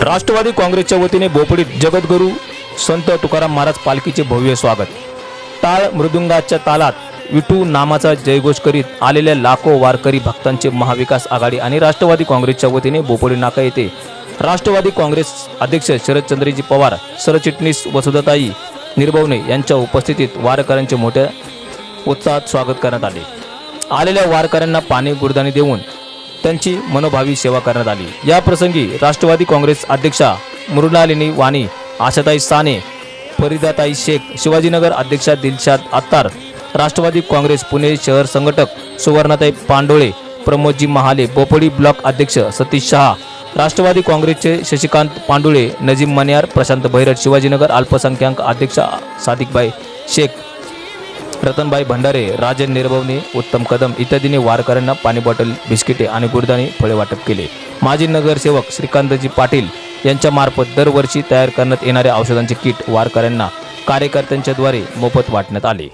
राष्ट्रवादी काँग्रेसच्या वतीने बोपडीत जगद्गुरू संत तुकाराम महाराज पालखीचे भव्य स्वागत। टाळ मृदुंगाच्या तालात विठू नामाचा जयघोष करीत आलेल्या लाखो वारकरी भक्तांचे महाविकास आघाडी आणि राष्ट्रवादी काँग्रेसच्या वतीने बोपडी नाका येथे राष्ट्रवादी काँग्रेस अध्यक्ष शरदचंद्रजी पवार, सरचिटणीस वसुधाताई निर्भवने यांच्या उपस्थितीत वारकऱ्यांचे मोठ्या उत्साहात स्वागत करण्यात आले। आलेल्या वारकऱ्यांना पाणी गुडदाणी देऊन त्यांची मनोभावी सेवा करण्यात आली। या प्रसंगी राष्ट्रवादी काँग्रेस अध्यक्षा मृणालिनी वाणी, आशाताई साने, फरीदाताई शेख, शिवाजीनगर अध्यक्षा दिलशाद अत्तार, राष्ट्रवादी काँग्रेस पुणे शहर संघटक सुवर्णाताई पांडोळे, प्रमोदजी महाले, बोपडी ब्लॉक अध्यक्ष सतीश शहा, राष्ट्रवादी काँग्रेसचे शशिकांत पांडुळे, नजीम मनियार, प्रशांत भैरट, शिवाजीनगर अल्पसंख्याक अध्यक्ष सादिकबाई शेख, रतनबाई भंडारे, राजन निर्भवने, उत्तम कदम इत्यादींनी वारकऱ्यांना पाणी बॉटल, बिस्किटे आणि गुडदाणी फळे वाटप केले। माजी नगरसेवक श्रीकांतजी पाटील यांच्या मार्फत दरवर्षी तयार करण्यात येणाऱ्या औषधांचे किट वारकऱ्यांना कार्यकर्त्यांच्या द्वारे मोफत वाटण्यात आले।